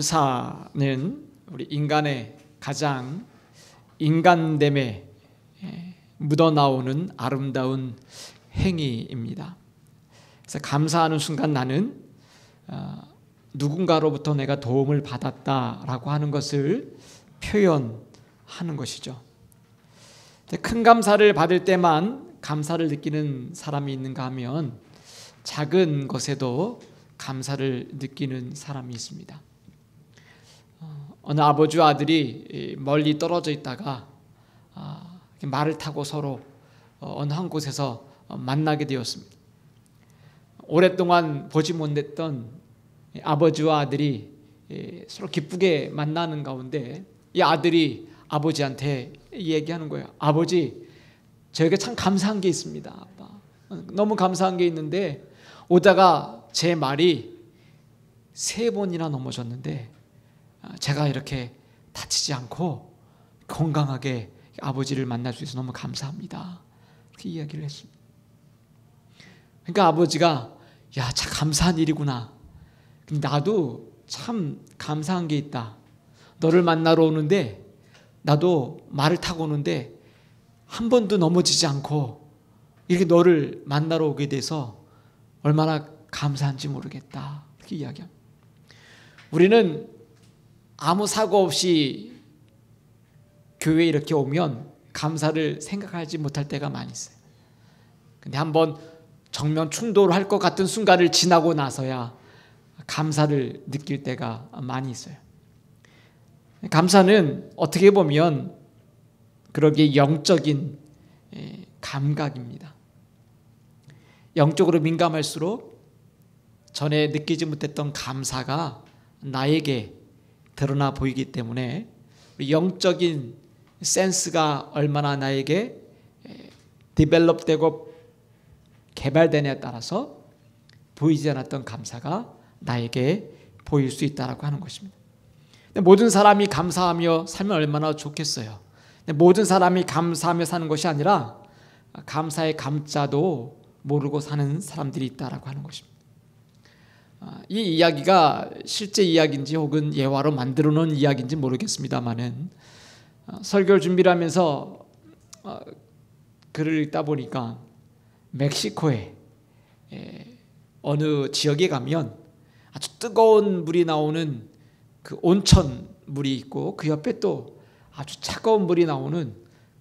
감사는 우리 인간의 가장 인간됨에 묻어나오는 아름다운 행위입니다. 그래서 감사하는 순간 나는 누군가로부터 내가 도움을 받았다라고 하는 것을 표현하는 것이죠. 큰 감사를 받을 때만 감사를 느끼는 사람이 있는가 하면 작은 것에도 감사를 느끼는 사람이 있습니다. 어느 아버지와 아들이 멀리 떨어져 있다가 말을 타고 서로 어느 한 곳에서 만나게 되었습니다. 오랫동안 보지 못했던 아버지와 아들이 서로 기쁘게 만나는 가운데 이 아들이 아버지한테 얘기하는 거예요. 아버지, 저에게 참 감사한 게 있습니다. 아빠. 너무 감사한 게 있는데 오다가 제 말이 3번이나 넘어졌는데 제가 이렇게 다치지 않고 건강하게 아버지를 만날 수 있어서 너무 감사합니다. 그렇게 이야기를 했습니다. 그러니까 아버지가 야, 참 감사한 일이구나. 나도 참 감사한 게 있다. 너를 만나러 오는데 나도 말을 타고 오는데 한 번도 넘어지지 않고 이렇게 너를 만나러 오게 돼서 얼마나 감사한지 모르겠다. 그렇게 이야기합니다. 우리는 아무 사고 없이 교회에 이렇게 오면 감사를 생각하지 못할 때가 많이 있어요. 근데 한번 정면 충돌할 것 같은 순간을 지나고 나서야 감사를 느낄 때가 많이 있어요. 감사는 어떻게 보면 그러기에 영적인 감각입니다. 영적으로 민감할수록 전에 느끼지 못했던 감사가 나에게 드러나 보이기 때문에 영적인 센스가 얼마나 나에게 디벨롭되고 개발되냐에 따라서 보이지 않았던 감사가 나에게 보일 수 있다고 하는 것입니다. 모든 사람이 감사하며 살면 얼마나 좋겠어요. 모든 사람이 감사하며 사는 것이 아니라 감사의 감자도 모르고 사는 사람들이 있다고 하는 것입니다. 이 이야기가 실제 이야기인지 혹은 예화로 만들어 놓은 이야기인지 모르겠습니다만은 설교를 준비를 하면서 글을 읽다 보니까 멕시코에 어느 지역에 가면 아주 뜨거운 물이 나오는 그 온천 물이 있고 그 옆에 또 아주 차가운 물이 나오는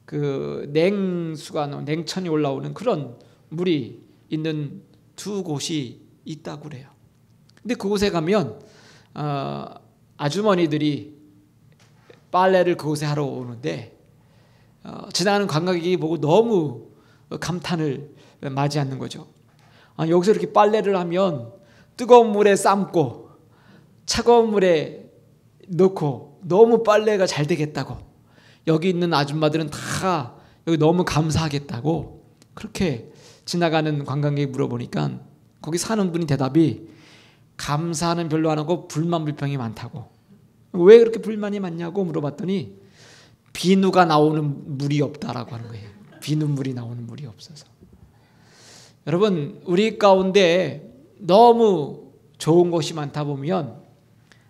그 냉천이 올라오는 그런 물이 있는 두 곳이 있다고 그래요. 근데 그곳에 가면 아주머니들이 빨래를 그곳에 하러 오는데 지나가는 관광객이 보고 너무 감탄을 맞이하는 거죠. 여기서 이렇게 빨래를 하면 뜨거운 물에 삶고 차가운 물에 넣고 너무 빨래가 잘 되겠다고, 여기 있는 아줌마들은 다 여기 너무 감사하겠다고 그렇게 지나가는 관광객이 물어보니까 거기 사는 분이 대답이 감사는 별로 안 하고 불만 불평이 많다고. 왜 그렇게 불만이 많냐고 물어봤더니 비누가 나오는 물이 없다라고 하는 거예요. 비눗물이 나오는 물이 없어서. 여러분, 우리 가운데 너무 좋은 것이 많다 보면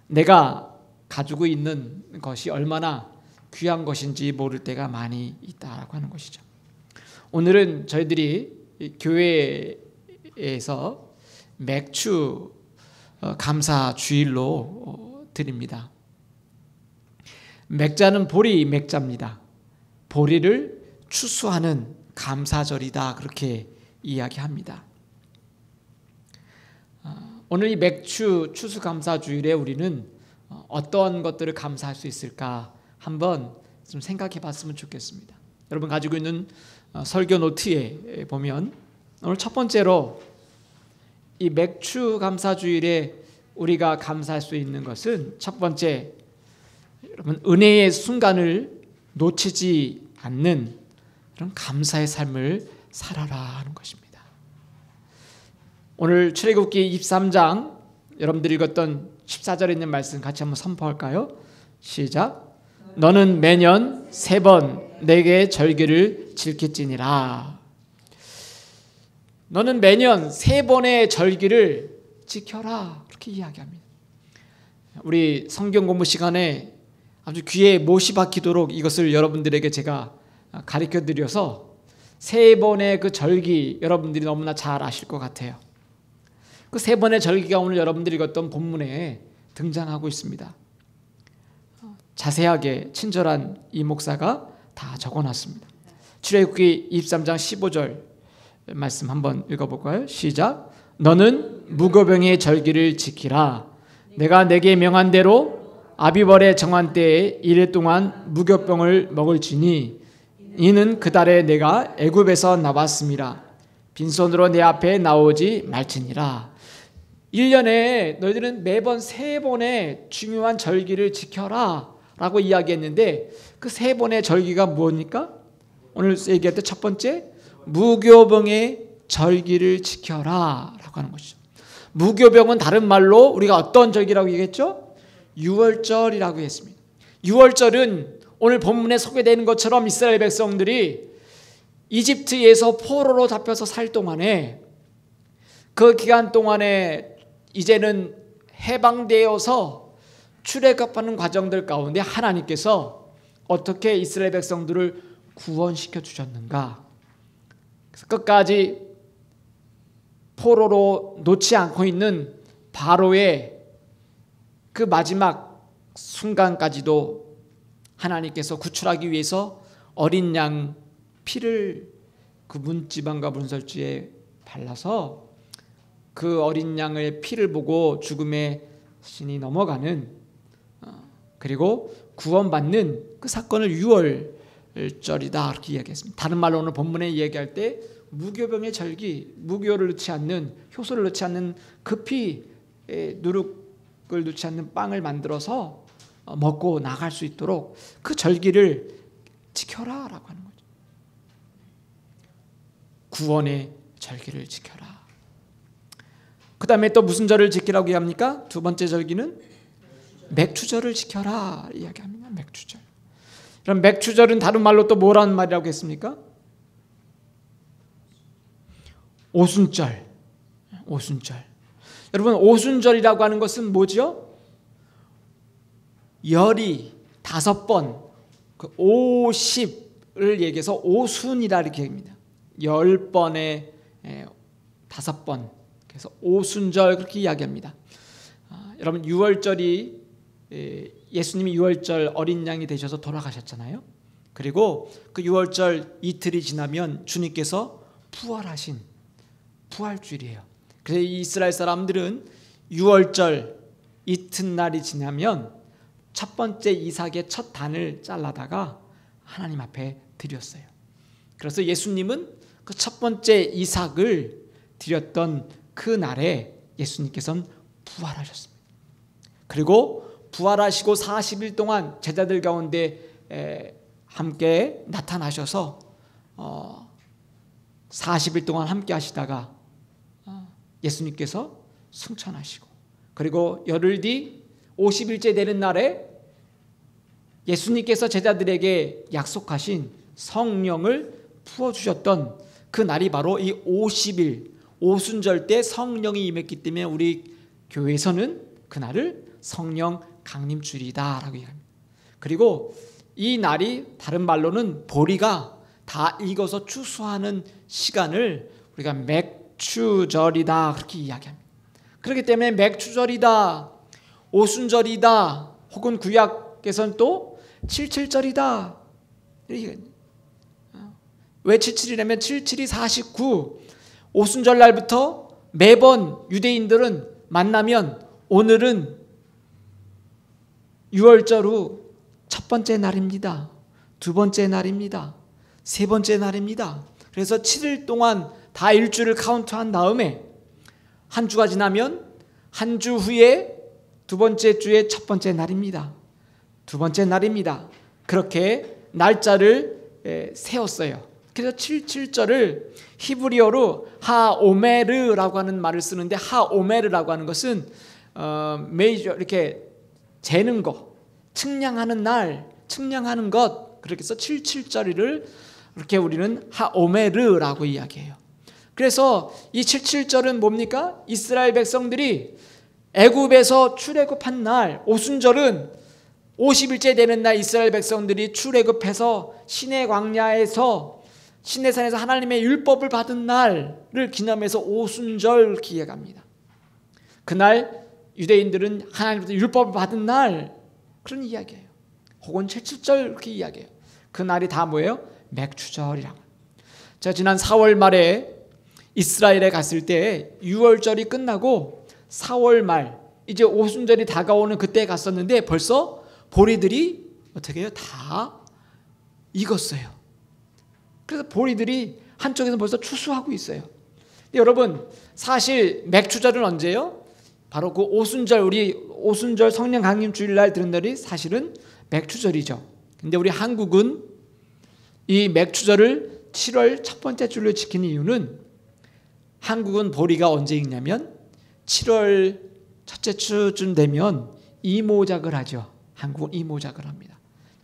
내가 가지고 있는 것이 얼마나 귀한 것인지 모를 때가 많이 있다라고 하는 것이죠. 오늘은 저희들이 교회에서 맥주 감사 주일로 드립니다. 맥자는 보리 맥자입니다. 보리를 추수하는 감사절이다, 그렇게 이야기합니다. 오늘 이 맥주 추수 감사 주일에 우리는 어떤 것들을 감사할 수 있을까 한번 좀 생각해 봤으면 좋겠습니다. 여러분 가지고 있는 설교 노트에 보면 오늘 첫 번째로 이 맥주 감사 주일에 우리가 감사할 수 있는 것은 첫 번째, 여러분 은혜의 순간을 놓치지 않는 그런 감사의 삶을 살아라 하는 것입니다. 오늘 출애굽기 23장 여러분들이 읽었던 14절에 있는 말씀 같이 한번 선포할까요? 시작. 너는 매년 3번 내게 절기를 지킬지니라. 너는 매년 3번의 절기를 지켜라, 그렇게 이야기합니다. 우리 성경 공부 시간에 아주 귀에 못이 박히도록 이것을 여러분들에게 제가 가르쳐 드려서 세 번의 그 절기 여러분들이 너무나 잘 아실 것 같아요. 그 세 번의 절기가 오늘 여러분들이 읽었던 본문에 등장하고 있습니다. 자세하게 친절한 이 목사가 다 적어놨습니다. 출애굽기 23장 15절 말씀 한번 읽어볼까요? 시작. 너는 무교병의 절기를 지키라. 내가 내게 명한 대로 아비벌의 정한 때에 이래 동안 무교병을 먹을지니 이는 그 달에 내가 애굽에서 나왔음이라. 빈손으로 내 앞에 나오지 말지니라. 1년에 너희들은 매번 세 번의 중요한 절기를 지켜라 라고 이야기했는데 그 세 번의 절기가 무엇입니까? 오늘 얘기할 때 첫 번째, 무교병의 절기를 지켜라 라고 하는 것이죠. 무교병은 다른 말로 우리가 어떤 절기라고 얘기했죠? 유월절이라고 했습니다. 유월절은 오늘 본문에 소개되는 것처럼 이스라엘 백성들이 이집트에서 포로로 잡혀서 살 동안에 그 기간 동안에 이제는 해방되어서 출애굽하는 과정들 가운데 하나님께서 어떻게 이스라엘 백성들을 구원시켜 주셨는가. 그래서 끝까지 포로로 놓지 않고 있는 바로의 그 마지막 순간까지도 하나님께서 구출하기 위해서 어린 양 피를 그 문지방과 문설주에 발라서 그 어린 양의 피를 보고 죽음의 신이 넘어가는 그리고 구원받는 그 사건을 유월절이다 그렇게 이야기했습니다. 다른 말로 오늘 본문에 이야기할 때 무교병의 절기, 무교를 넣지 않는, 효소를 넣지 않는 그 피, 누룩을 넣지 않는 빵을 만들어서 먹고 나갈 수 있도록 그 절기를 지켜라 라고 하는 거죠. 구원의 절기를 지켜라. 그 다음에 또 무슨 절을 지키라고 이야기합니까? 두 번째 절기는 맥추절을 지켜라 이야기합니다. 맥추절. 그럼 맥추절은 다른 말로 또 뭐라는 말이라고 했습니까? 오순절. 오순절. 여러분, 오순절이라고 하는 것은 뭐죠? 열이 5번, 그 50을 얘기해서 오순이라 이렇게 합니다. 10번에 5번. 그래서 오순절 그렇게 이야기합니다. 여러분, 유월절이 예수님이 유월절 어린 양이 되셔서 돌아가셨잖아요. 그리고 그 유월절 이틀이 지나면 주님께서 부활하신 부활주일이에요. 그래서 이스라엘 사람들은 유월절 이튿날이 지나면 첫 번째 이삭의 첫 단을 잘라다가 하나님 앞에 드렸어요. 그래서 예수님은 그 첫 번째 이삭을 드렸던 그 날에 예수님께서는 부활하셨습니다. 그리고 부활하시고 40일 동안 제자들 가운데 함께 나타나셔서 40일 동안 함께 하시다가 예수님께서 승천하시고, 그리고 열흘 뒤 50일째 되는 날에 예수님께서 제자들에게 약속하신 성령을 부어주셨던 그 날이 바로 이 50일 오순절 때 성령이 임했기 때문에 우리 교회에서는 그날을 성령 강림주일이다라고 얘기합니다. 그리고 이 날이 다른 말로는 보리가 다 익어서 추수하는 시간을 우리가 맥추절이다 그렇게 이야기합니다. 그렇기 때문에 맥추절이다, 오순절이다, 혹은 구약에서는 또 77절이다. 왜 77이라면 77이 49, 오순절 날부터 매번 유대인들은 만나면 오늘은 유월절 후 첫 번째 날입니다. 두 번째 날입니다. 세 번째 날입니다. 그래서 7일 동안 다 일주를 카운트한 다음에 한 주가 지나면 한 주 후에 두 번째 주의 첫 번째 날입니다. 두 번째 날입니다. 그렇게 날짜를 세웠어요. 그래서 77절을 히브리어로 하오메르라고 하는 말을 쓰는데, 하오메르라고 하는 것은 메이저 이렇게 재는 거, 측량하는 날, 측량하는 것, 그렇게 해서 77절을 이렇게 우리는 하오메르라고 이야기해요. 그래서 이 77절은 뭡니까? 이스라엘 백성들이 애굽에서 출애굽한 날, 오순절은 50일째 되는 날 이스라엘 백성들이 출애굽해서 시내 광야에서 시내산에서 하나님의 율법을 받은 날을 기념해서 오순절 기획합니다. 그날 유대인들은 하나님부터 율법을 받은 날, 그런 이야기예요. 혹은 채칠절 이렇게 이야기해요. 그 날이 다 뭐예요? 맥추절이라고. 제가 지난 4월 말에 이스라엘에 갔을 때 6월절이 끝나고 4월 말 이제 오순절이 다가오는 그때 갔었는데 벌써 보리들이 어떻게 해요? 다 익었어요. 그래서 보리들이 한쪽에서 벌써 추수하고 있어요. 근데 여러분, 사실 맥추절은 언제예요? 바로 그 오순절, 우리 오순절 성령 강림 주일날 들은 날이 사실은 맥추절이죠. 근데 우리 한국은 이 맥추절을 7월 첫 번째 주일로 지키는 이유는, 한국은 보리가 언제 익냐면 7월 첫째 주쯤 되면 이모작을 하죠. 한국은 이모작을 합니다.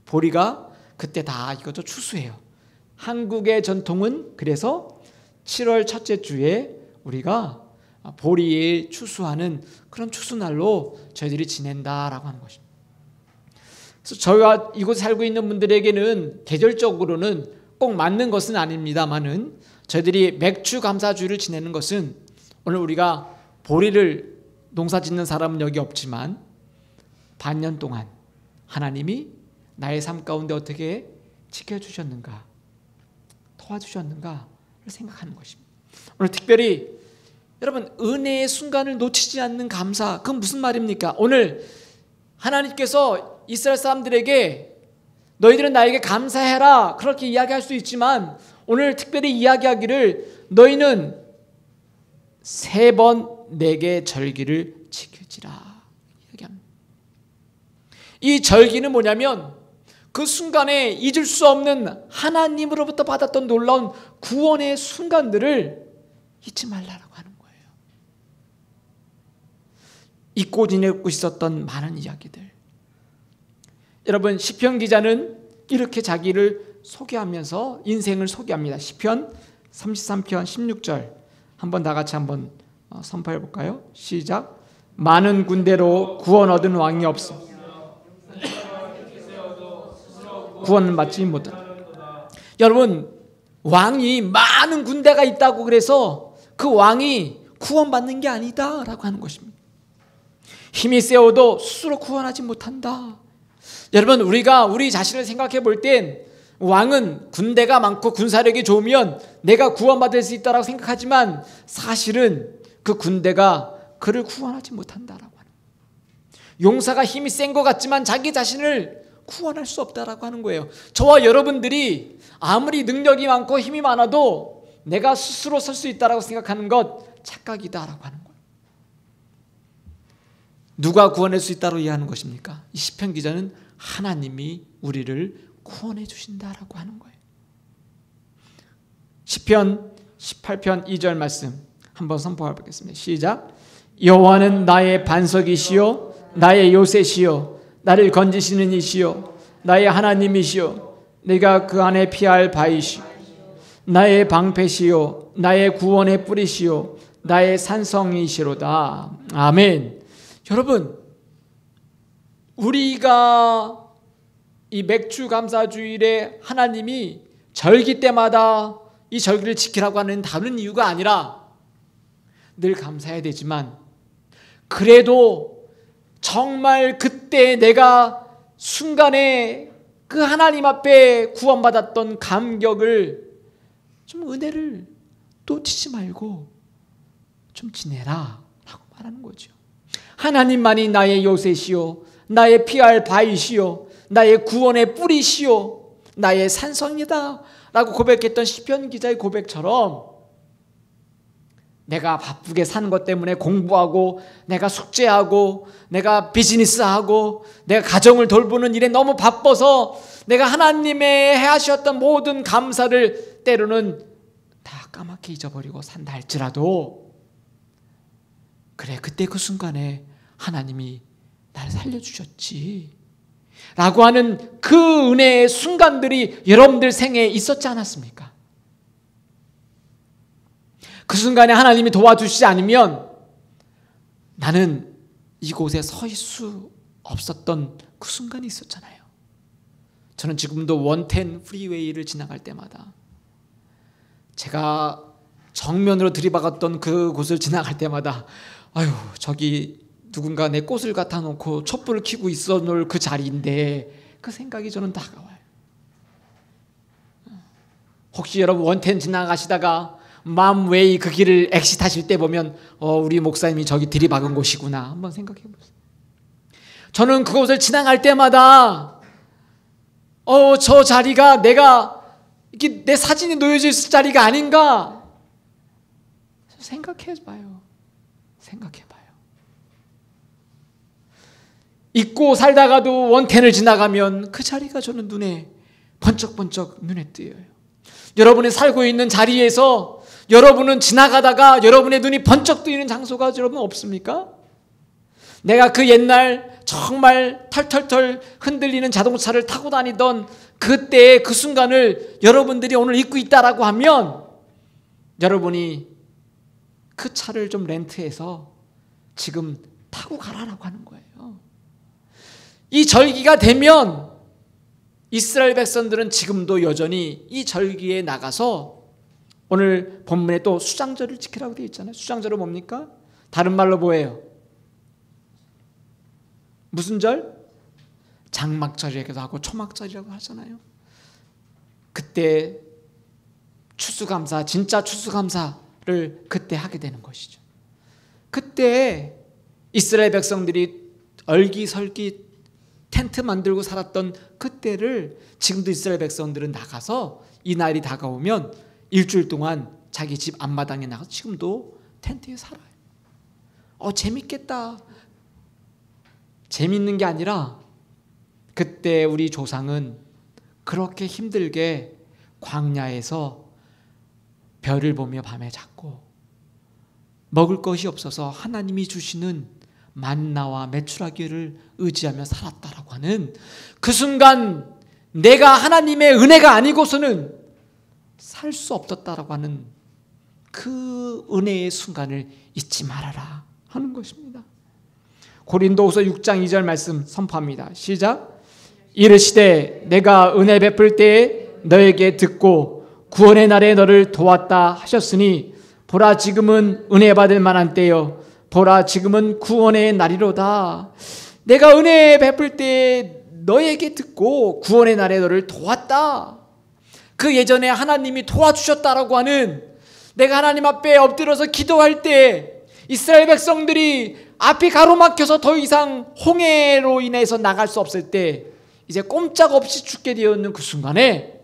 보리가 그때 다 이것도 추수해요. 한국의 전통은 그래서 7월 첫째 주에 우리가 보리를 추수하는 그런 추수날로 저희들이 지낸다라고 하는 것입니다. 그래서 저희가 이곳에 살고 있는 분들에게는 계절적으로는 꼭 맞는 것은 아닙니다만은, 저희들이 맥추 감사주의를 지내는 것은, 오늘 우리가 보리를 농사 짓는 사람은 여기 없지만 반년 동안 하나님이 나의 삶 가운데 어떻게 지켜주셨는가, 도와주셨는가를 생각하는 것입니다. 오늘 특별히 여러분, 은혜의 순간을 놓치지 않는 감사, 그건 무슨 말입니까? 오늘 하나님께서 이스라엘 사람들에게 너희들은 나에게 감사해라 그렇게 이야기할 수 있지만, 오늘 특별히 이야기하기를 너희는 3번 내게 절기를 지킬지라 이야기합니다. 이 절기는 뭐냐면 그 순간에 잊을 수 없는 하나님으로부터 받았던 놀라운 구원의 순간들을 잊지 말라라고 하는 거예요. 잊고 지내고 있었던 많은 이야기들. 여러분, 시편 기자는 이렇게 자기를 소개하면서 인생을 소개합니다. 시편 33편 16절 한번 다 같이 한번 선포해 볼까요? 시작. 많은 군대로 구원 얻은 왕이 없어 구원을 받지 못한다. 여러분, 왕이 많은 군대가 있다고 그래서 그 왕이 구원받는 게 아니다라고 하는 것입니다. 힘이 세워도 스스로 구원하지 못한다. 여러분, 우리가 우리 자신을 생각해 볼 땐 왕은 군대가 많고 군사력이 좋으면 내가 구원받을 수 있다고 생각하지만, 사실은 그 군대가 그를 구원하지 못한다라고 하는 거예요. 용사가 힘이 센 것 같지만 자기 자신을 구원할 수 없다라고 하는 거예요. 저와 여러분들이 아무리 능력이 많고 힘이 많아도 내가 스스로 설 수 있다라고 생각하는 것 착각이다라고 하는 거예요. 누가 구원할 수 있다고 이해하는 것입니까? 이 시편 기자는 하나님이 우리를 구원해 주신다라고 하는 거예요. 시편 18편 2절 말씀 한번 선포해 보겠습니다. 시작. 여호와는 나의 반석이시요 나의 요새시요 나를 건지시는 이시요 나의 하나님이시요 내가 그 안에 피할 바이시요 나의 방패시요 나의 구원의 뿌리시요 나의 산성이시로다. 아멘. 여러분, 우리가 이 맥추 감사주일에 하나님이 절기 때마다 이 절기를 지키라고 하는 다른 이유가 아니라, 늘 감사해야 되지만 그래도 정말 그때 내가 순간에 그 하나님 앞에 구원받았던 감격을, 좀 은혜를 놓치지 말고 좀 지내라 라고 말하는 거죠. 하나님만이 나의 요새시요 나의 피할 바위시요 나의 구원의 뿌리시요 나의 산성이다 라고 고백했던 시편 기자의 고백처럼, 내가 바쁘게 사는 것 때문에 공부하고 내가 숙제하고 내가 비즈니스하고 내가 가정을 돌보는 일에 너무 바빠서 내가 하나님의 해하셨던 모든 감사를 때로는 다 까맣게 잊어버리고 산다 할지라도, 그래 그때 그 순간에 하나님이 나를 살려주셨지 라고 하는 그 은혜의 순간들이 여러분들 생애에 있었지 않았습니까? 그 순간에 하나님이 도와주시지 않으면 나는 이곳에 서 있을 수 없었던 그 순간이 있었잖아요. 저는 지금도 110 프리웨이를 지나갈 때마다 제가 정면으로 들이박았던 그곳을 지나갈 때마다 아유, 저기 누군가 내 꽃을 갖다 놓고 촛불을 켜고 있어 놓을 그 자리인데 그 생각이 저는 다가와요. 혹시 여러분 110 지나가시다가 맘웨이 그 길을 엑시트하실 때 보면 우리 목사님이 저기 들이박은 곳이구나 한번 생각해 보세요. 저는 그곳을 지나갈 때마다 저 자리가 내가 이렇게 내 사진이 놓여져 있을 자리가 아닌가 생각해 봐요. 생각해 봐요. 잊고 살다가도 110을 지나가면 그 자리가 저는 눈에 번쩍번쩍 눈에 띄어요. 여러분이 살고 있는 자리에서 여러분은 지나가다가 여러분의 눈이 번쩍 뜨이는 장소가 여러분 없습니까? 내가 그 옛날 정말 털털털 흔들리는 자동차를 타고 다니던 그때의 그 순간을 여러분들이 오늘 잊고 있다라고 하면 여러분이 그 차를 좀 렌트해서 지금 타고 가라라고 하는 거예요. 이 절기가 되면 이스라엘 백성들은 지금도 여전히 이 절기에 나가서 오늘 본문에 또 수장절을 지키라고 되어 있잖아요. 수장절은 뭡니까? 다른 말로 뭐예요? 무슨 절? 장막절이라고도 하고 초막절이라고 하잖아요. 그때 추수감사, 진짜 추수감사를 그때 하게 되는 것이죠. 그때 이스라엘 백성들이 얼기설기 텐트 만들고 살았던 그때를 지금도 이스라엘 백성들은 나가서 이 날이 다가오면 일주일 동안 자기 집 앞마당에 나가서 지금도 텐트에 살아요. 재밌겠다. 재밌는 게 아니라 그때 우리 조상은 그렇게 힘들게 광야에서 별을 보며 밤에 잤고 먹을 것이 없어서 하나님이 주시는 만나와 메추라기를 의지하며 살았다라고 하는 그 순간 내가 하나님의 은혜가 아니고서는 살 수 없었다라고 하는 그 은혜의 순간을 잊지 말아라 하는 것입니다. 고린도후서 6장 2절 말씀 선포합니다. 시작. 이르시되 내가 은혜 베풀 때에 너에게 듣고 구원의 날에 너를 도왔다 하셨으니 보라 지금은 은혜 받을 만한 때요 보라 지금은 구원의 날이로다. 내가 은혜 베풀 때에 너에게 듣고 구원의 날에 너를 도왔다. 그 예전에 하나님이 도와주셨다라고 하는 내가 하나님 앞에 엎드려서 기도할 때 이스라엘 백성들이 앞이 가로막혀서 더 이상 홍해로 인해서 나갈 수 없을 때 이제 꼼짝없이 죽게 되었는 그 순간에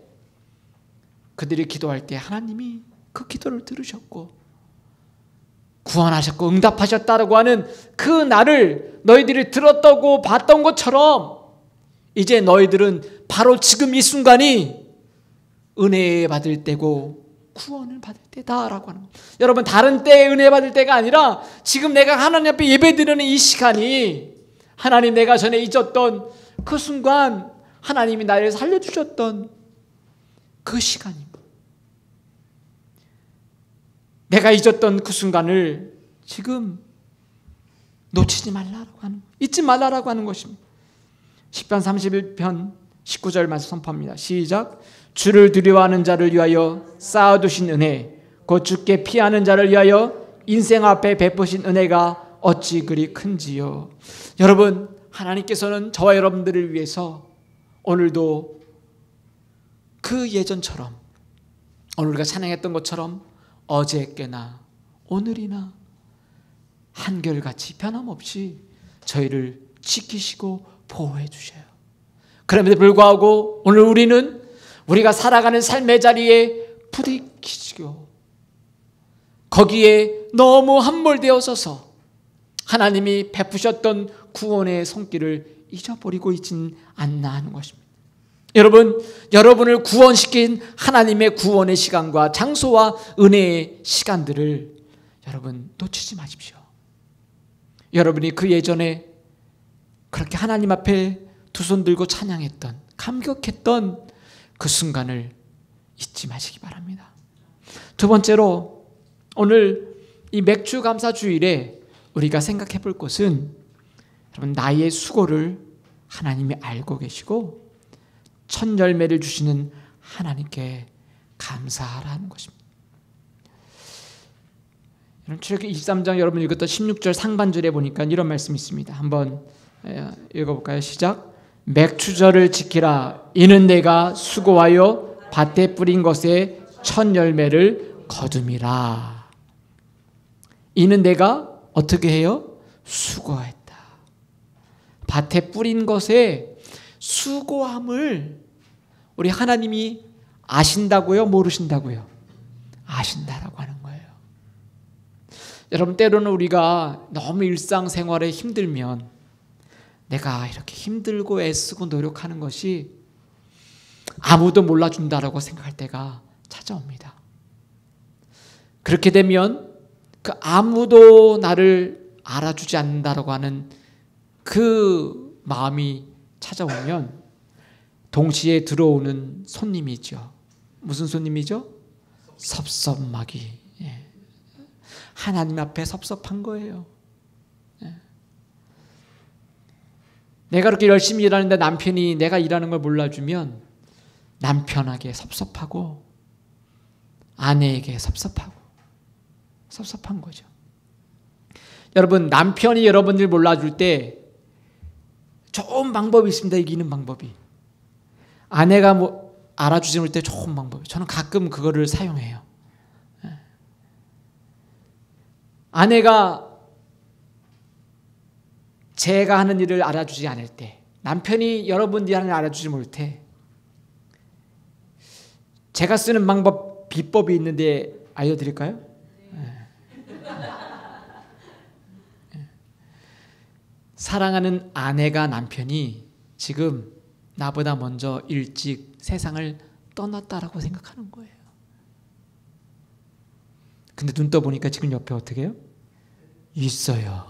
그들이 기도할 때 하나님이 그 기도를 들으셨고 구원하셨고 응답하셨다라고 하는 그 날을 너희들이 들었다고 봤던 것처럼 이제 너희들은 바로 지금 이 순간이 은혜 받을 때고 구원을 받을 때다라고 하는 거예요. 여러분 다른 때에 은혜 받을 때가 아니라 지금 내가 하나님 앞에 예배드리는 이 시간이 하나님 내가 전에 잊었던 그 순간 하나님이 나를 살려주셨던 그 시간입니다. 내가 잊었던 그 순간을 지금 놓치지 말라라고 하는 잊지 말라라고 하는 것입니다. 시편 31편 19절 말씀 선포합니다. 시작. 주를 두려워하는 자를 위하여 쌓아두신 은혜 곧 주께 피하는 자를 위하여 인생 앞에 베푸신 은혜가 어찌 그리 큰지요. 여러분 하나님께서는 저와 여러분들을 위해서 오늘도 그 예전처럼 오늘 우리가 찬양했던 것처럼 어제께나 오늘이나 한결같이 변함없이 저희를 지키시고 보호해 주셔요. 그럼에도 불구하고 오늘 우리는 우리가 살아가는 삶의 자리에 부딪히고 거기에 너무 함몰되어서서 하나님이 베푸셨던 구원의 손길을 잊어버리고 있진 않나 하는 것입니다. 여러분, 여러분을 구원시킨 하나님의 구원의 시간과 장소와 은혜의 시간들을 여러분 놓치지 마십시오. 여러분이 그 예전에 그렇게 하나님 앞에 두 손 들고 찬양했던 감격했던 그 순간을 잊지 마시기 바랍니다. 두 번째로 오늘 이 맥주 감사 주일에 우리가 생각해 볼 것은 여러분, 나의 수고를 하나님이 알고 계시고 첫 열매를 주시는 하나님께 감사하라는 것입니다. 출애굽기 23장 여러분 읽었던 16절 상반절에 보니까 이런 말씀이 있습니다. 한번 읽어볼까요? 시작. 맥추절을 지키라. 이는 내가 수고하여 밭에 뿌린 것의 첫 열매를 거둠이라. 이는 내가 어떻게 해요? 수고했다. 밭에 뿌린 것에 수고함을 우리 하나님이 아신다고요? 모르신다고요? 아신다라고 하는 거예요. 여러분, 때로는 우리가 너무 일상생활에 힘들면 내가 이렇게 힘들고 애쓰고 노력하는 것이 아무도 몰라준다라고 생각할 때가 찾아옵니다. 그렇게 되면 그 아무도 나를 알아주지 않는다라고 하는 그 마음이 찾아오면 동시에 들어오는 손님이 있죠. 무슨 손님이죠? 섭섭마귀. 하나님 앞에 섭섭한 거예요. 내가 그렇게 열심히 일하는데 남편이 내가 일하는 걸 몰라주면 남편에게 섭섭하고 아내에게 섭섭한 거죠. 여러분, 남편이 여러분들 몰라줄 때 좋은 방법이 있습니다. 이기는 방법이. 아내가 알아주지 못할 때 좋은 방법이. 저는 가끔 그거를 사용해요. 아내가 제가 하는 일을 알아주지 않을 때, 남편이 여러분들이 하는 일을 알아주지 못할 때, 제가 쓰는 방법, 비법이 있는데 알려드릴까요? 사랑하는 아내가 남편이 지금 나보다 먼저 일찍 세상을 떠났다라고 생각하는 거예요. 근데 눈 떠보니까 지금 옆에 어떻게 해요? 있어요.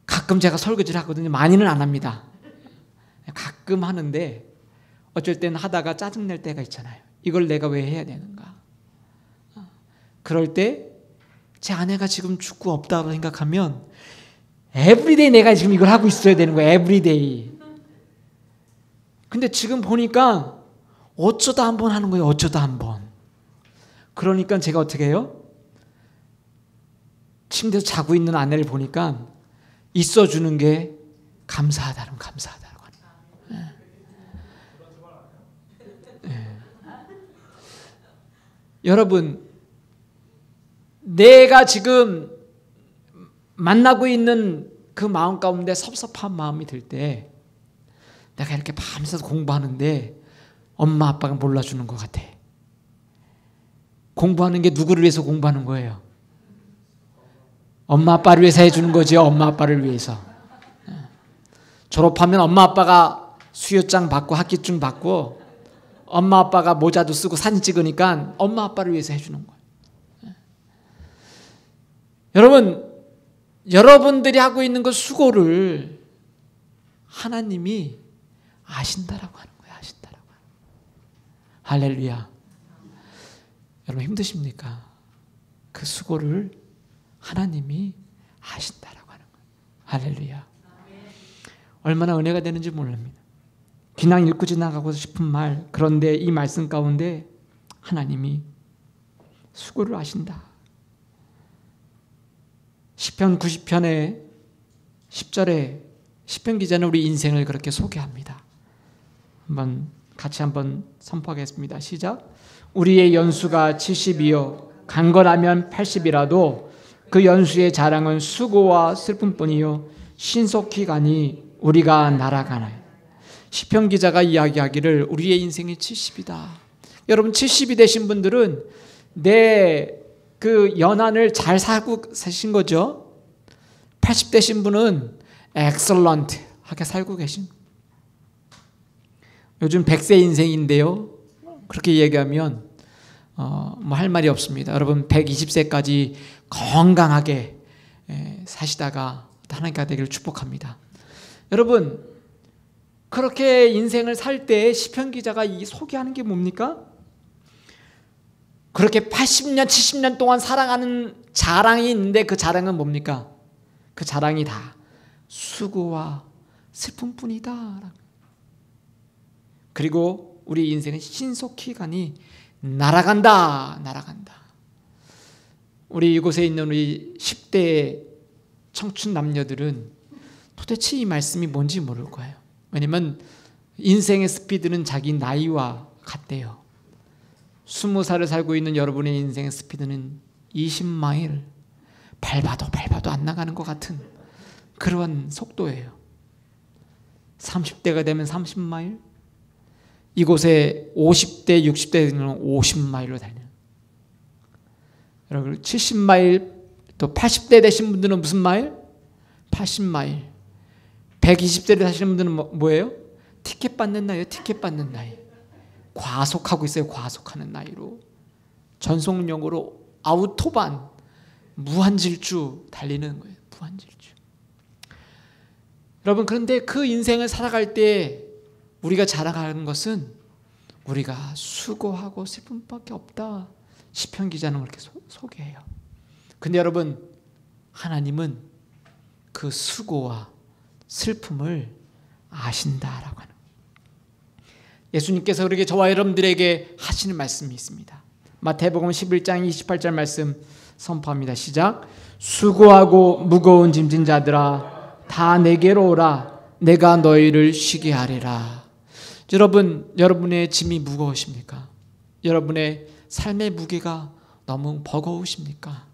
가끔 제가 설거지를 하거든요. 많이는 안 합니다. 가끔 하는데 어쩔 때는 하다가 짜증낼 때가 있잖아요. 이걸 내가 왜 해야 되는가? 그럴 때 제 아내가 지금 죽고 없다고 생각하면 에브리데이 내가 지금 이걸 하고 있어야 되는 거예요. 에브리데이. 근데 지금 보니까 어쩌다 한 번 하는 거예요. 어쩌다 한 번. 그러니까 제가 어떻게 해요? 침대에서 자고 있는 아내를 보니까 있어주는 게 감사하다는 감사하다고 하는 거예요. 여러분, 내가 지금 만나고 있는 그 마음 가운데 섭섭한 마음이 들 때 내가 이렇게 밤새서 공부하는데 엄마 아빠가 몰라주는 것 같아. 공부하는 게 누구를 위해서 공부하는 거예요? 엄마 아빠를 위해서 해주는 거죠. 엄마 아빠를 위해서. 졸업하면 엄마 아빠가 수료장 받고 학기증 받고 엄마 아빠가 모자도 쓰고 사진 찍으니까 엄마 아빠를 위해서 해주는 거예요. 여러분, 여러분들이 하고 있는 그 수고를 하나님이 아신다라고 하는 거예요. 아신다라고 하는 거예요. 할렐루야. 여러분, 힘드십니까? 그 수고를 하나님이 아신다라고 하는 거예요. 할렐루야. 얼마나 은혜가 되는지 모릅니다. 그냥 읽고 지나가고 싶은 말, 그런데 이 말씀 가운데 하나님이 수고를 아신다. 시편 90편의 10절에 시편 기자는 우리 인생을 그렇게 소개합니다. 같이 한번 선포하겠습니다. 시작. 우리의 연수가 70이요 강건하면 80이라도 그 연수의 자랑은 수고와 슬픔뿐이요 신속히 가니 우리가 날아가나요. 시편 기자가 이야기하기를 우리의 인생이 70이다. 여러분, 70이 되신 분들은 내 그 연한을 잘 살고 사신 거죠. 80 되신 분은 엑셀런트하게 살고 계신. 요즘 100세 인생인데요. 그렇게 얘기하면 뭐 할 말이 없습니다. 여러분, 120세까지 건강하게 사시다가 하나님께 되기를 축복합니다. 여러분, 그렇게 인생을 살 때 시편 기자가 소개하는 게 뭡니까? 그렇게 80년, 70년 동안 살아가는 자랑이 있는데 그 자랑은 뭡니까? 그 자랑이 다 수고와 슬픔뿐이다. 그리고 우리 인생은 신속히 가니 날아간다. 우리 이곳에 있는 우리 10대 청춘 남녀들은 도대체 이 말씀이 뭔지 모를 거예요. 왜냐면 인생의 스피드는 자기 나이와 같대요. 20살을 살고 있는 여러분의 인생의 스피드는 20마일, 밟아도 안 나가는 것 같은 그런 속도예요. 30대가 되면 30마일, 이곳에 50대, 60대 되면 50마일로 달려요. 여러분 70마일, 또 80대 되신 분들은 무슨 마일? 80마일. 120대를 사시는 분들은 뭐예요? 티켓 받는 나이예요. 티켓 받는 나이. 과속하고 있어요. 과속하는 나이로. 전속력으로 아우토반, 무한질주 달리는 거예요. 무한질주. 여러분, 그런데 그 인생을 살아갈 때 우리가 자랑하는 것은 우리가 수고하고 슬픔밖에 없다. 시편 기자는 그렇게 소개해요. 근데 여러분, 하나님은 그 수고와 슬픔을 아신다라고 하는 거예요. 예수님께서 그렇게 저와 여러분들에게 하시는 말씀이 있습니다. 마태복음 11장 28절 말씀 선포합니다. 시작. 수고하고 무거운 짐진 자들아 다 내게로 오라. 내가 너희를 쉬게 하리라. 여러분, 여러분의 짐이 무거우십니까? 여러분의 삶의 무게가 너무 버거우십니까?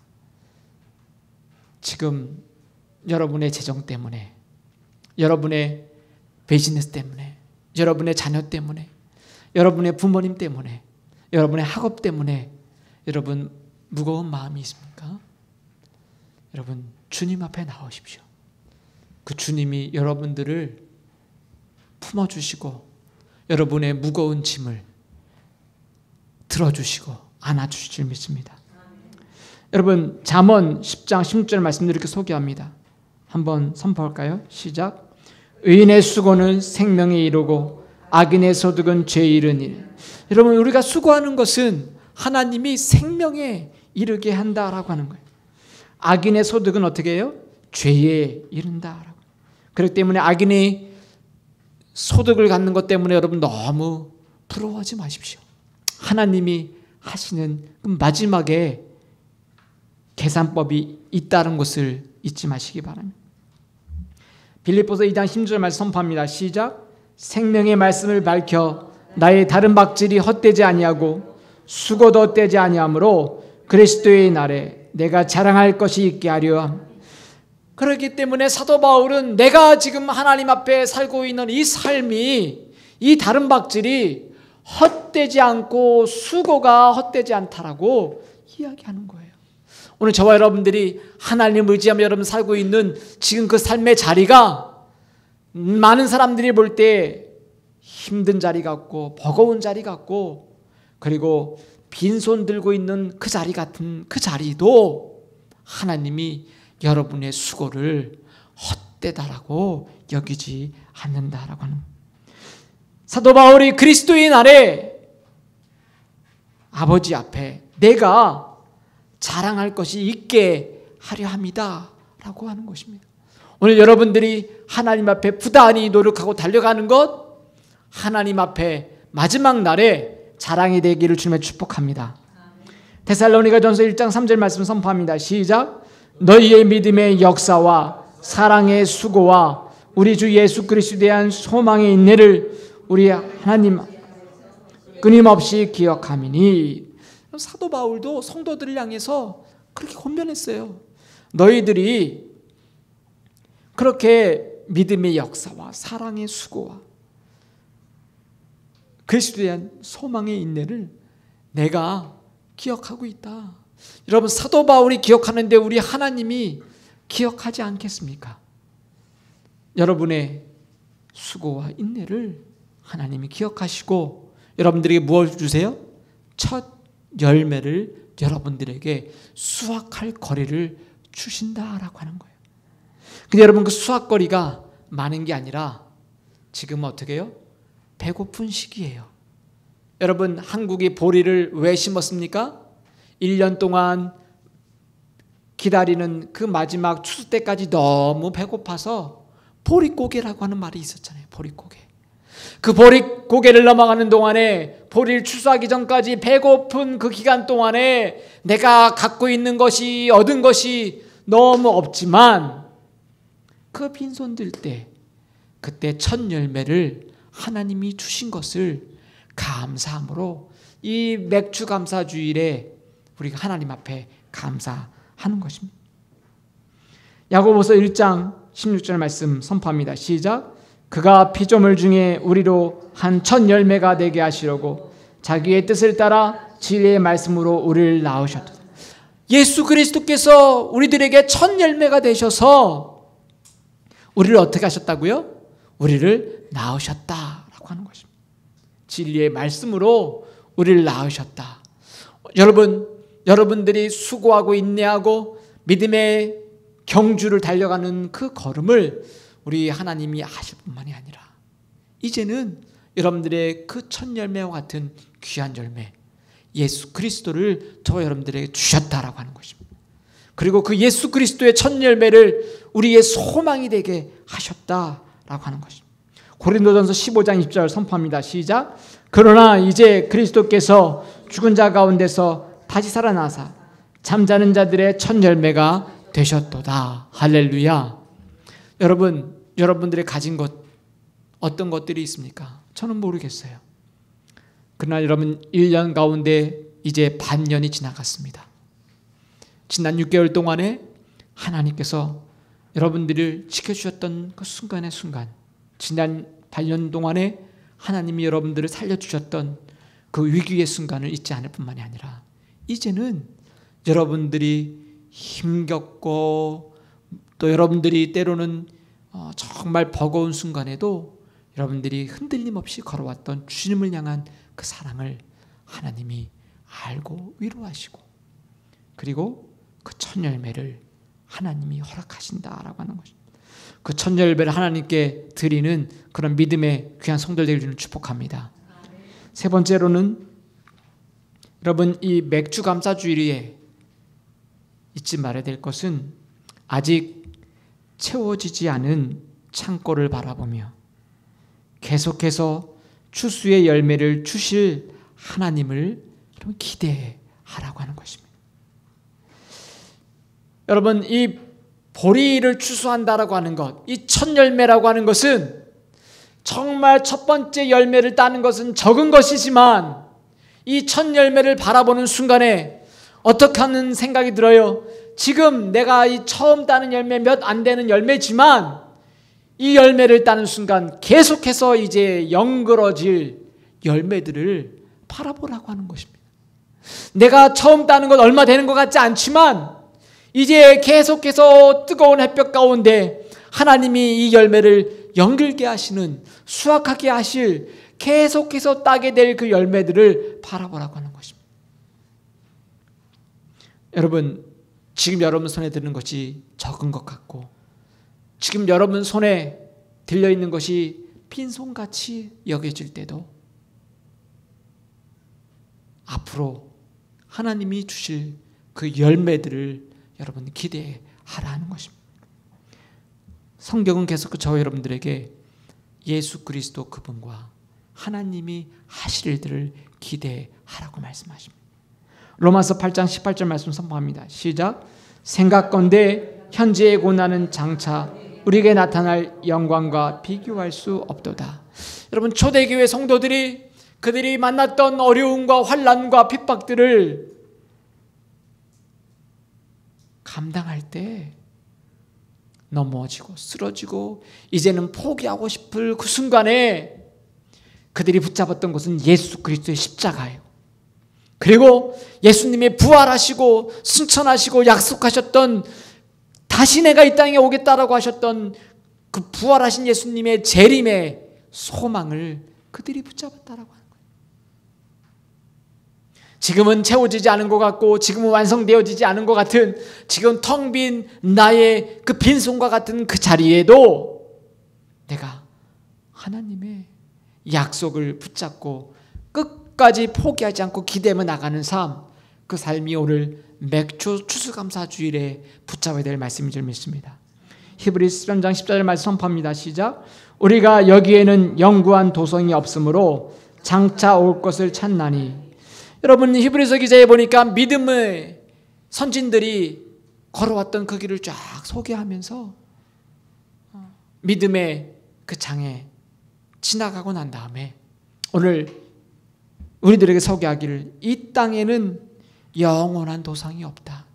지금 여러분의 재정 때문에, 여러분의 비즈니스 때문에, 여러분의 자녀 때문에, 여러분의 부모님 때문에, 여러분의 학업 때문에 여러분 무거운 마음이 있습니까? 여러분, 주님 앞에 나오십시오. 그 주님이 여러분들을 품어주시고 여러분의 무거운 짐을 들어주시고 안아주실 줄 믿습니다. 여러분, 잠언 10장 16절 말씀을 이렇게 소개합니다. 한번 선포할까요? 시작. 의인의 수고는 생명에 이르고 악인의 소득은 죄에 이른 일. 여러분, 우리가 수고하는 것은 하나님이 생명에 이르게 한다라고 하는 거예요. 악인의 소득은 어떻게 해요? 죄에 이른다라고. 그렇기 때문에 악인이 소득을 갖는 것 때문에 여러분 너무 부러워하지 마십시오. 하나님이 하시는 마지막에 계산법이 있다는 것을 잊지 마시기 바랍니다. 빌립보서 2장 16절 말씀 선포합니다. 시작. 생명의 말씀을 밝혀 나의 다른 박질이 헛되지 아니하고 수고도 헛되지 아니하므로 그리스도의 날에 내가 자랑할 것이 있게 하려 함. 그렇기 때문에 사도 바울은 내가 지금 하나님 앞에 살고 있는 이 삶이, 이 다른 박질이 헛되지 않고 수고가 헛되지 않다라고 이야기하는 거예요. 오늘 저와 여러분들이 하나님을 의지하며 여러분 살고 있는 지금 그 삶의 자리가 많은 사람들이 볼 때 힘든 자리 같고 버거운 자리 같고, 그리고 빈손 들고 있는 그 자리 같은 그 자리도 하나님이 여러분의 수고를 헛되다라고 여기지 않는다라고 하는. 사도 바울이 그리스도의 날에 아버지 앞에 내가 자랑할 것이 있게 하려 합니다 라고 하는 것입니다. 오늘 여러분들이 하나님 앞에 부단히 노력하고 달려가는 것, 하나님 앞에 마지막 날에 자랑이 되기를 주님의 축복합니다. 데살로니가전서 1장 3절 말씀 선포합니다. 시작. 너희의 믿음의 역사와 사랑의 수고와 우리 주 예수 그리스도에 대한 소망의 인내를 우리 하나님 끊임없이 기억하미니. 사도 바울도 성도들을 향해서 그렇게 권면했어요. 너희들이 그렇게 믿음의 역사와 사랑의 수고와 그리스도에 대한 소망의 인내를 내가 기억하고 있다. 여러분, 사도 바울이 기억하는데 우리 하나님이 기억하지 않겠습니까? 여러분의 수고와 인내를 하나님이 기억하시고 여러분들에게 무엇을 주세요? 첫 열매를 여러분들에게 수확할 거리를 주신다라고 하는 거예요. 근데 여러분, 그 수확거리가 많은 게 아니라 지금 어떻게 해요? 배고픈 시기예요. 여러분, 한국이 보리를 왜 심었습니까? 1년 동안 기다리는 그 마지막 추수 때까지 너무 배고파서 보릿고개라고 하는 말이 있었잖아요. 보릿고개. 그 보릿고개를 넘어가는 동안에, 보리를 추수하기 전까지 배고픈 그 기간 동안에 내가 갖고 있는 것이, 얻은 것이 너무 없지만 그 빈손 들 때, 그때 첫 열매를 하나님이 주신 것을 감사함으로 이 맥주 감사 주일에 우리가 하나님 앞에 감사하는 것입니다. 야고보서 1장 16절 말씀 선포합니다. 시작. 그가 피조물 중에 우리로 한 첫 열매가 되게 하시려고 자기의 뜻을 따라 진리의 말씀으로 우리를 낳으셨다. 예수 그리스도께서 우리들에게 첫 열매가 되셔서 우리를 어떻게 하셨다고요? 우리를 낳으셨다라고 하는 것입니다. 진리의 말씀으로 우리를 낳으셨다. 여러분들이 수고하고 인내하고 믿음의 경주를 달려가는 그 걸음을 우리 하나님이 하실 뿐만이 아니라 이제는 여러분들의 그 첫 열매와 같은 귀한 열매, 예수 그리스도를 저와 여러분들에게 주셨다라고 하는 것입니다. 그리고 그 예수 그리스도의 첫 열매를 우리의 소망이 되게 하셨다라고 하는 것입니다. 고린도전서 15장 20절 선포합니다. 시작. 그러나 이제 그리스도께서 죽은 자 가운데서 다시 살아나사 잠자는 자들의 첫 열매가 되셨도다. 할렐루야. 여러분들이 가진 것 어떤 것들이 있습니까? 저는 모르겠어요. 그러나 여러분 1년 가운데 이제 반년이 지나갔습니다. 지난 6개월 동안에 하나님께서 여러분들을 지켜주셨던 그 순간의 순간, 지난 8년 동안에 하나님이 여러분들을 살려주셨던 그 위기의 순간을 잊지 않을 뿐만이 아니라 이제는 여러분들이 힘겹고 또 여러분들이 때로는 정말 버거운 순간에도 여러분들이 흔들림 없이 걸어왔던 주님을 향한 그 사랑을 하나님이 알고 위로하시고 그리고 그 첫 열매를 하나님이 허락하신다라고 하는 것입니다. 그 첫 열매를 하나님께 드리는 그런 믿음의 귀한 성도들 되기를 축복합니다. 세 번째로는 여러분 이 맥주 감사 주일에 잊지 말아야 될 것은 아직 채워지지 않은 창고를 바라보며 계속해서 추수의 열매를 주실 하나님을 기대하라고 하는 것입니다. 여러분 이 보리를 추수한다라고 하는 것, 이 첫 열매라고 하는 것은 정말 첫 번째 열매를 따는 것은 적은 것이지만 이 첫 열매를 바라보는 순간에 어떻게 하는 생각이 들어요? 지금 내가 이 처음 따는 열매 몇 안 되는 열매지만 이 열매를 따는 순간 계속해서 이제 연그러질 열매들을 바라보라고 하는 것입니다. 내가 처음 따는 것 얼마 되는 것 같지 않지만 이제 계속해서 뜨거운 햇볕 가운데 하나님이 이 열매를 연글게 하시는, 수확하게 하실, 계속해서 따게 될 그 열매들을 바라보라고 하는 것입니다. 여러분 지금 여러분 손에 드는 것이 적은 것 같고 지금 여러분 손에 들려있는 것이 빈손같이 여겨질 때도 앞으로 하나님이 주실 그 열매들을 여러분 기대하라는 것입니다. 성경은 계속 저와 여러분들에게 예수 그리스도 그분과 하나님이 하실 일들을 기대하라고 말씀하십니다. 로마서 8장 18절 말씀 선포합니다. 시작. 생각건대 현재의 고난은 장차 우리에게 나타날 영광과 비교할 수 없도다. 여러분 초대교회 성도들이 그들이 만났던 어려움과 환난과 핍박들을 감당할 때 넘어지고 쓰러지고 이제는 포기하고 싶을 그 순간에 그들이 붙잡았던 것은 예수 그리스도의 십자가예요. 그리고 예수님이 부활하시고 승천하시고 약속하셨던 다시 내가 이 땅에 오겠다라고 하셨던 그 부활하신 예수님의 재림의 소망을 그들이 붙잡았다라고 하는 거예요. 지금은 채워지지 않은 것 같고 지금은 완성되어지지 않은 것 같은 지금 텅 빈 나의 그 빈손과 같은 그 자리에도 내가 하나님의 약속을 붙잡고 끝까지 포기하지 않고 기대며 나가는 삶, 그 삶이 오늘 맥주 추수감사주일에 붙잡아야 될 말씀인 줄 믿습니다. 히브리서 3장 14절 말씀 선포합니다. 시작. 우리가 여기에는 영구한 도성이 없으므로 장차 올 것을 찾나니. 여러분, 히브리서 기자에 보니까 믿음의 선진들이 걸어왔던 그 길을 쫙 소개하면서 믿음의 그 장에 지나가고 난 다음에 오늘 우리들에게 소개하기를 이 땅에는 영원한 도성이 없다.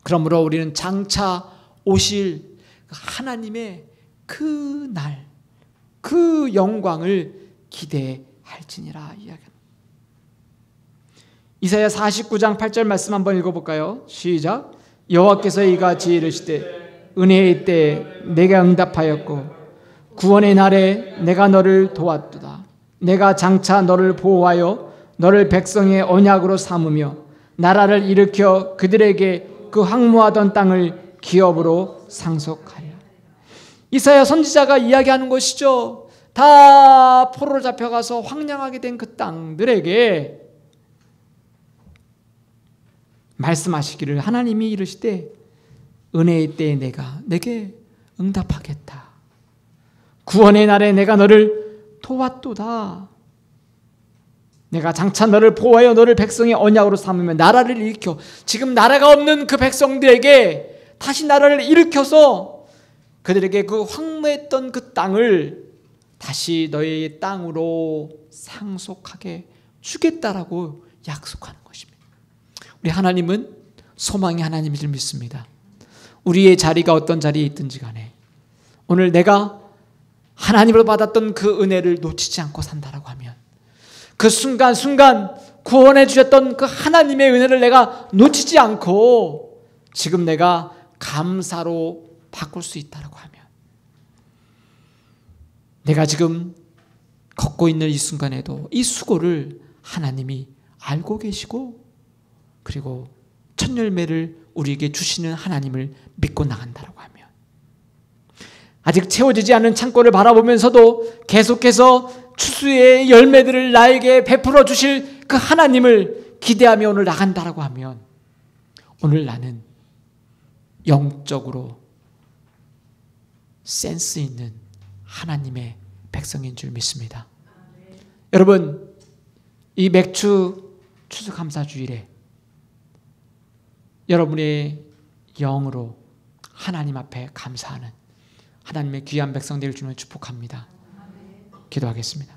그러므로 우리는 장차 오실 하나님의 그 날, 그 영광을 기대할지니라 이야기합니다. 이사야 49장 8절 말씀 한번 읽어볼까요? 시작. 여호와께서 이같이 이르시되 은혜의 때에 내가 응답하였고 구원의 날에 내가 너를 도왔도다. 내가 장차 너를 보호하여 너를 백성의 언약으로 삼으며 나라를 일으켜 그들에게 그 황무하던 땅을 기업으로 상속하리라. 이사야 선지자가 이야기하는 것이죠. 다 포로로 잡혀가서 황량하게 된 그 땅들에게 말씀하시기를 하나님이 이르시되 은혜의 때에 내가 내게 응답하겠다. 구원의 날에 내가 너를 도왔도다. 내가 장차 너를 보호하여 너를 백성의 언약으로 삼으며 나라를 일으켜, 지금 나라가 없는 그 백성들에게 다시 나라를 일으켜서 그들에게 그 황무했던 그 땅을 다시 너의 땅으로 상속하게 주겠다라고 약속하는 것입니다. 우리 하나님은 소망의 하나님인 줄 믿습니다. 우리의 자리가 어떤 자리에 있든지 간에 오늘 내가 하나님으로 받았던 그 은혜를 놓치지 않고 산다라고 하면 그 순간순간 구원해 주셨던 그 하나님의 은혜를 내가 놓치지 않고 지금 내가 감사로 바꿀 수 있다라고 하면 내가 지금 걷고 있는 이 순간에도 이 수고를 하나님이 알고 계시고 그리고 첫 열매를 우리에게 주시는 하나님을 믿고 나간다라고 하면 아직 채워지지 않은 창고를 바라보면서도 계속해서 추수의 열매들을 나에게 베풀어 주실 그 하나님을 기대하며 오늘 나간다라고 하면 오늘 나는 영적으로 센스 있는 하나님의 백성인 줄 믿습니다. 여러분, 이 맥주 추수감사주일에 여러분의 영으로 하나님 앞에 감사하는 하나님의 귀한 백성들을 주님을 축복합니다. 기도하겠습니다.